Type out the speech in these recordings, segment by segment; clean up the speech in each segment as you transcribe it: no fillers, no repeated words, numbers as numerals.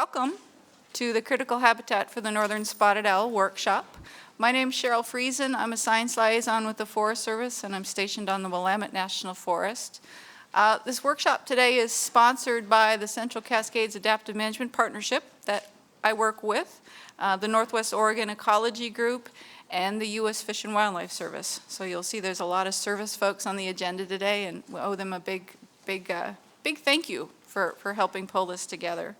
Welcome to the Critical Habitat for the Northern Spotted Owl workshop. My name is Cheryl Friesen. I'm a science liaison with the Forest Service, and I'm stationed on the Willamette National Forest. This workshop today is sponsored by the Central Cascades Adaptive Management Partnership that I work with, the Northwest Oregon Ecology Group, and the U.S. Fish and Wildlife Service. So you'll see there's a lot of service folks on the agenda today, and we owe them a big thank you for helping pull this together.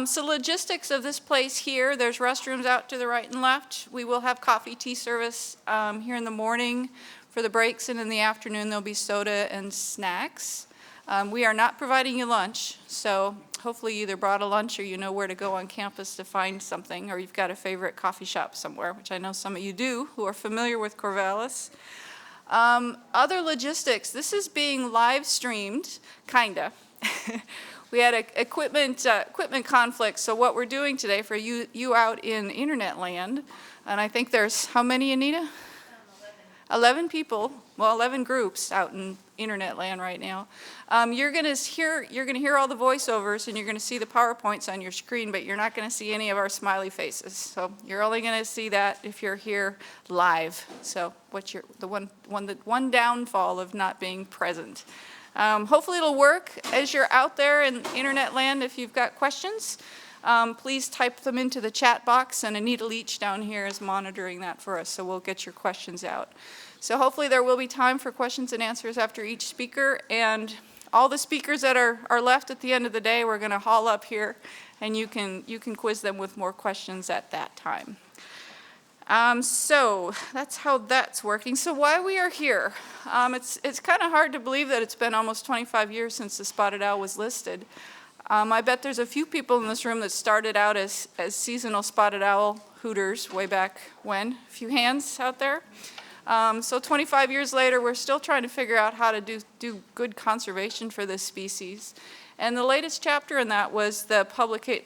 So logistics of this place here, there's restrooms out to the right and left. We will have coffee, tea service here in the morning for the breaks, and in the afternoon there'll be soda and snacks. We are not providing you lunch, so hopefully you either brought a lunch or you know where to go on campus to find something, or you've got a favorite coffee shop somewhere, which I know some of you do who are familiar with Corvallis. Other logistics, this is being live streamed, kinda. We had equipment conflict, so what we're doing today for you out in internet land, and I think there's, how many, Anita? 11 people, well, 11 groups out in internet land right now. You're gonna hear all the voiceovers, and you're gonna see the PowerPoints on your screen, but you're not gonna see any of our smiley faces. So you're only gonna see that if you're here live. So what's the one downfall of not being present? Hopefully it'll work as you're out there in internet land. If you've got questions, please type them into the chat box, and Anita Leach down here is monitoring that for us, so we'll get your questions out. So hopefully there will be time for questions and answers after each speaker, and all the speakers that are left at the end of the day, we're going to haul up here, and you can quiz them with more questions at that time. So that's how that's working. So why we are here, it's kind of hard to believe that it's been almost 25 years since the spotted owl was listed. I bet there's a few people in this room that started out as seasonal spotted owl hooters way back when. A few hands out there. So 25 years later, we're still trying to figure out how to do good conservation for this species. And the latest chapter in that was the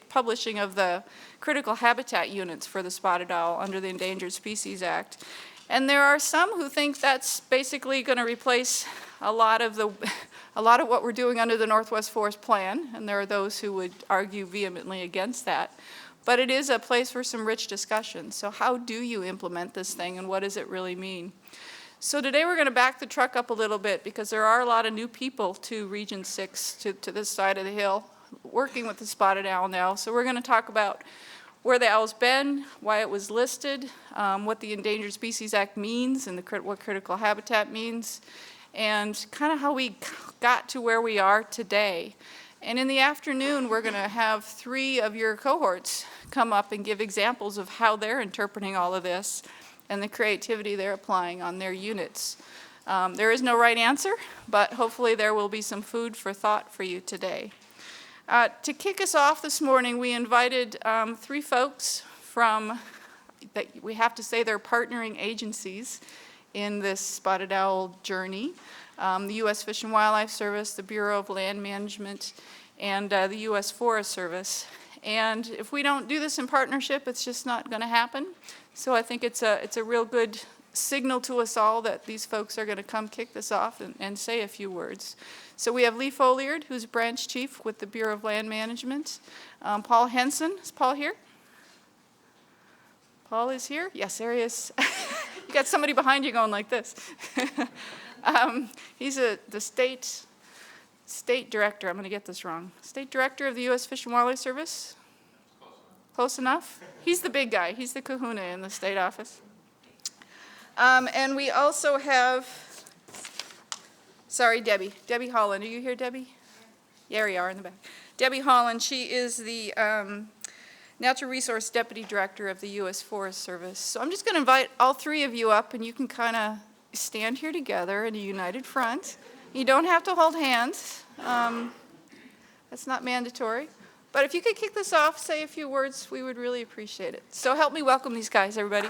publishing of the critical habitat units for the spotted owl under the Endangered Species Act. And there are some who think that's basically going to replace a lot of what we're doing under the Northwest Forest Plan, and there are those who would argue vehemently against that. But it is a place for some rich discussion. So how do you implement this thing, and what does it really mean? So today we're going to back the truck up a little bit, because there are a lot of new people to Region 6, to this side of the hill, working with the spotted owl now. So we're going to talk about where the owl's been, why it was listed, what the Endangered Species Act means, and what critical habitat means, and kind of how we got to where we are today. And in the afternoon, we're going to have 3 of your cohorts come up and give examples of how they're interpreting all of this and the creativity they're applying on their units. There is no right answer, but hopefully there will be some food for thought for you today. To kick us off this morning, we invited 3 folks from, that we have to say they're partnering agencies in this spotted owl journey. The U.S. Fish and Wildlife Service, the Bureau of Land Management, and the U.S. Forest Service. And if we don't do this in partnership, it's just not going to happen. So I think it's a real good signal to us all that these folks are going to come kick this off and say a few words. So we have Lee Folliard, who's branch chief with the Bureau of Land Management. Paul Henson, is Paul here? Paul is here? Yes, there he is. You got somebody behind you going like this. He's the state director, I'm going to get this wrong. State director of the U.S. Fish and Wildlife Service? Close enough? He's the big guy. He's the kahuna in the state office. And we also have, sorry, Debbie Holland. Are you here, Debbie? Yeah, there you are in the back. Debbie Holland, she is the Natural Resource Deputy Director of the U.S. Forest Service. So I'm just going to invite all 3 of you up, and you can kind of stand here together in a united front. You don't have to hold hands. That's not mandatory. But if you could kick this off, say a few words, we would really appreciate it. So help me welcome these guys, everybody.